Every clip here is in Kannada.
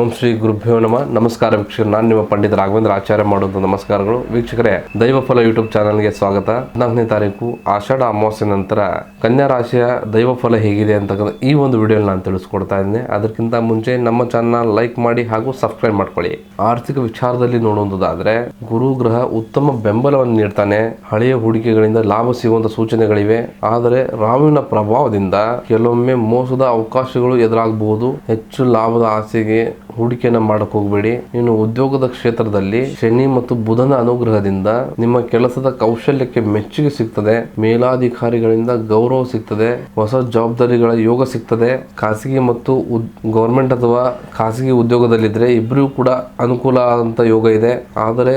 ಓಂ ಶ್ರೀ ಗುರುಭ್ಯೋ ನಮಃ. ನಮಸ್ಕಾರ ವೀಕ್ಷಕರು, ನಾನು ನಿಮ್ಮ ಪಂಡಿತ ರಾಘವೇಂದ್ರ ಆಚಾರ್ಯ ಮಾಡುವಂಥ ನಮಸ್ಕಾರಗಳು. ವೀಕ್ಷಕರೇ, ದೈವಫಲ ಯೂಟ್ಯೂಬ್ ಚಾನಲ್ಗೆ ಸ್ವಾಗತ. 14ನೇ ತಾರೀಕು ಆಷಾಢ ಅಮಾವಾಸ್ಯೆ ನಂತರ ಕನ್ಯಾ ರಾಶಿಯ ದೈವಫಲ ಹೇಗಿದೆ ಅಂತಕ್ಕಂಥ ಈ ಒಂದು ವಿಡಿಯೋನ ನಾನು ತಿಳಿಸ್ಕೊಡ್ತಾ ಇದ್ದೇನೆ. ಅದಕ್ಕಿಂತ ಮುಂಚೆ ನಮ್ಮ ಚಾನಲ್ ಲೈಕ್ ಮಾಡಿ ಹಾಗೂ ಸಬ್ಸ್ಕ್ರೈಬ್ ಮಾಡ್ಕೊಳ್ಳಿ. ಆರ್ಥಿಕ ವಿಚಾರದಲ್ಲಿ ನೋಡುವುದಾದ್ರೆ ಗುರು ಗ್ರಹ ಉತ್ತಮ ಬೆಂಬಲವನ್ನು ನೀಡ್ತಾನೆ. ಹಳೆಯ ಹೂಡಿಕೆಗಳಿಂದ ಲಾಭ ಸಿಗುವಂತ ಸೂಚನೆಗಳಿವೆ. ಆದರೆ ರಾಹುವಿನ ಪ್ರಭಾವದಿಂದ ಕೆಲವೊಮ್ಮೆ ಮೋಸದ ಅವಕಾಶಗಳು ಎದುರಾಗಬಹುದು. ಹೆಚ್ಚು ಲಾಭದ ಆಸೆಗೆ ಹೂಡಿಕೆಯನ್ನ ಮಾಡಕ್ ಹೋಗಬೇಡಿ. ಇನ್ನು ಉದ್ಯೋಗದ ಕ್ಷೇತ್ರದಲ್ಲಿ ಶನಿ ಮತ್ತು ಬುಧನ ಅನುಗ್ರಹದಿಂದ ನಿಮ್ಮ ಕೆಲಸದ ಕೌಶಲ್ಯಕ್ಕೆ ಮೆಚ್ಚುಗೆ ಸಿಗ್ತದೆ. ಮೇಲಾಧಿಕಾರಿಗಳಿಂದ ಗೌರವ ಸಿಗ್ತದೆ. ಹೊಸ ಜವಾಬ್ದಾರಿಗಳ ಯೋಗ ಸಿಗ್ತದೆ. ಖಾಸಗಿ ಮತ್ತು ಗೌರ್ಮೆಂಟ್ ಅಥವಾ ಖಾಸಗಿ ಉದ್ಯೋಗದಲ್ಲಿದ್ರೆ ಇಬ್ಬರಿಗೂ ಕೂಡ ಅನುಕೂಲ ಅಂತ ಯೋಗ ಇದೆ. ಆದರೆ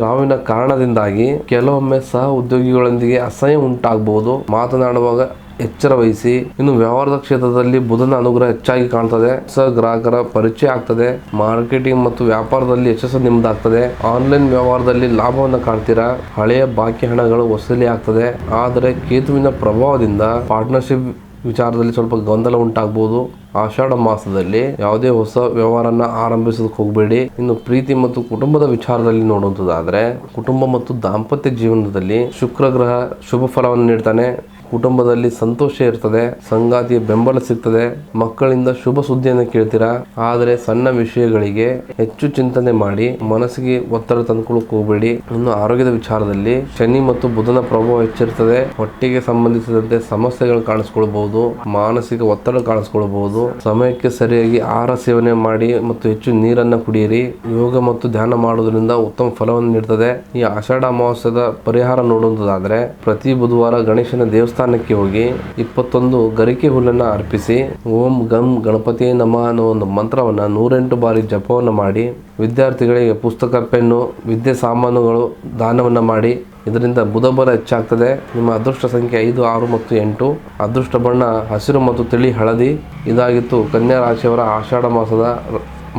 ರಾವಿನ ಕಾರಣದಿಂದಾಗಿ ಕೆಲವೊಮ್ಮೆ ಸಹ ಉದ್ಯೋಗಿಗಳೊಂದಿಗೆ ಅಸಹ್ಯ ಉಂಟಾಗಬಹುದು. ಮಾತನಾಡುವಾಗ ಎಚ್ಚರ ವಹಿಸಿ. ಇನ್ನು ವ್ಯವಹಾರದ ಕ್ಷೇತ್ರದಲ್ಲಿ ಬುಧನ ಅನುಗ್ರಹ ಹೆಚ್ಚಾಗಿ ಕಾಣ್ತದೆ. ಹೊಸ ಗ್ರಾಹಕರ ಪರಿಚಯ ಆಗ್ತದೆ. ಮಾರ್ಕೆಟಿಂಗ್ ಮತ್ತು ವ್ಯಾಪಾರದಲ್ಲಿ ಯಶಸ್ಸು ನಿಮ್ಮದಾಗ್ತದೆ. ಆನ್ಲೈನ್ ವ್ಯವಹಾರದಲ್ಲಿ ಲಾಭವನ್ನು ಕಾಣ್ತೀರಾ. ಹಳೆಯ ಬಾಕಿ ಹಣಗಳು ವಸೂಲಿ ಆಗ್ತದೆ. ಆದರೆ ಕೇತುವಿನ ಪ್ರಭಾವದಿಂದ ಪಾರ್ಟ್ನರ್ಶಿಪ್ ವಿಚಾರದಲ್ಲಿ ಸ್ವಲ್ಪ ಗೊಂದಲ ಉಂಟಾಗಬಹುದು. ಆಷಾಢ ಮಾಸದಲ್ಲಿ ಯಾವುದೇ ಹೊಸ ವ್ಯವಹಾರನ ಆರಂಭಿಸೋದಕ್ಕೆ ಹೋಗಬೇಡಿ. ಇನ್ನು ಪ್ರೀತಿ ಮತ್ತು ಕುಟುಂಬದ ವಿಚಾರದಲ್ಲಿ ನೋಡುವಂಥದ್ದಾದ್ರೆ ಕುಟುಂಬ ಮತ್ತು ದಾಂಪತ್ಯ ಜೀವನದಲ್ಲಿ ಶುಕ್ರ ಗ್ರಹ ಶುಭ ಫಲವನ್ನು ನೀಡ್ತಾನೆ. ಕುಟುಂಬದಲ್ಲಿ ಸಂತೋಷ ಇರ್ತದೆ. ಸಂಗಾತಿಯ ಬೆಂಬಲ ಸಿಗ್ತದೆ. ಮಕ್ಕಳಿಂದ ಶುಭ ಸುದ್ದಿಯನ್ನು ಕೇಳ್ತೀರಾ. ಆದರೆ ಸಣ್ಣ ವಿಷಯಗಳಿಗೆ ಹೆಚ್ಚು ಚಿಂತನೆ ಮಾಡಿ ಮನಸ್ಸಿಗೆ ಒತ್ತಡ ತಂದುಕೊಳ್ಳಕ್ಕೆ ಹೋಗಬೇಡಿ. ಇನ್ನು ಆರೋಗ್ಯದ ವಿಚಾರದಲ್ಲಿ ಶನಿ ಮತ್ತು ಬುಧನ ಪ್ರಭಾವ ಹೆಚ್ಚಿರ್ತದೆ. ಹೊಟ್ಟೆಗೆ ಸಂಬಂಧಿಸಿದಂತೆ ಸಮಸ್ಯೆಗಳು ಕಾಣಿಸ್ಕೊಳ್ಬಹುದು. ಮಾನಸಿಕ ಒತ್ತಡ ಕಾಣಿಸ್ಕೊಳ್ಬಹುದು. ಸಮಯಕ್ಕೆ ಸರಿಯಾಗಿ ಆಹಾರ ಸೇವನೆ ಮಾಡಿ ಮತ್ತು ಹೆಚ್ಚು ನೀರನ್ನ ಕುಡಿಯಿರಿ. ಯೋಗ ಮತ್ತು ಧ್ಯಾನ ಮಾಡುವುದರಿಂದ ಉತ್ತಮ ಫಲವನ್ನು ನೀಡ್ತದೆ. ಈ ಆಷಾಢ ಅಮಾವಾಸ್ಯದ ಪರಿಹಾರ ನೋಡುವುದಾದ್ರೆ ಪ್ರತಿ ಬುಧವಾರ ಗಣೇಶನ ದೇವಸ್ಥಾನಕ್ಕೆ ಹೋಗಿ 21 ಗರಿಕೆ ಹುಲ್ಲನ್ನು ಅರ್ಪಿಸಿ ಓಂ ಗಂ ಗಣಪತಿ ನಮಃ ಅನ್ನೋ ಒಂದು ಮಂತ್ರವನ್ನು 108 ಬಾರಿ ಜಪವನ್ನು ಮಾಡಿ ವಿದ್ಯಾರ್ಥಿಗಳಿಗೆ ಪುಸ್ತಕ, ಪೆನ್ನು, ವಿದ್ಯೆ ಸಾಮಾನುಗಳು ದಾನವನ್ನು ಮಾಡಿ. ಇದರಿಂದ ಬುಧಬಲ ಹೆಚ್ಚಾಗ್ತದೆ. ನಿಮ್ಮ ಅದೃಷ್ಟ ಸಂಖ್ಯೆ 5, 6 ಮತ್ತು 8. ಅದೃಷ್ಟ ಬಣ್ಣ ಹಸಿರು ಮತ್ತು ತಿಳಿ ಹಳದಿ. ಇದಾಗಿತ್ತು ಕನ್ಯಾ ರಾಶಿಯವರ ಆಷಾಢ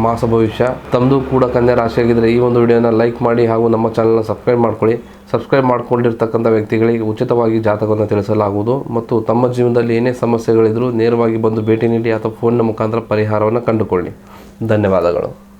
ಮಾಸ ಭವಿಷ್ಯ. ತಮ್ಮದು ಕೂಡ ಕನ್ಯಾ ರಾಶಿಯಾಗಿದ್ದರೆ ಈ ಒಂದು ವಿಡಿಯೋನ ಲೈಕ್ ಮಾಡಿ ಹಾಗೂ ನಮ್ಮ ಚಾನಲ್ನ ಸಬ್ಸ್ಕ್ರೈಬ್ ಮಾಡ್ಕೊಳ್ಳಿ. ಸಬ್ಸ್ಕ್ರೈಬ್ ಮಾಡ್ಕೊಂಡಿರ್ತಕ್ಕಂಥ ವ್ಯಕ್ತಿಗಳಿಗೆ ಉಚಿತವಾಗಿ ಜಾತಕವನ್ನು ತಿಳಿಸಲಾಗುವುದು ಮತ್ತು ತಮ್ಮ ಜೀವನದಲ್ಲಿ ಏನೇ ಸಮಸ್ಯೆಗಳಿದ್ರೂ ನೇರವಾಗಿ ಬಂದು ಭೇಟಿ ನೀಡಿ ಅಥವಾ ಫೋನ್ನ ಮುಖಾಂತರ ಪರಿಹಾರವನ್ನು ಕಂಡುಕೊಳ್ಳಿ. ಧನ್ಯವಾದಗಳು.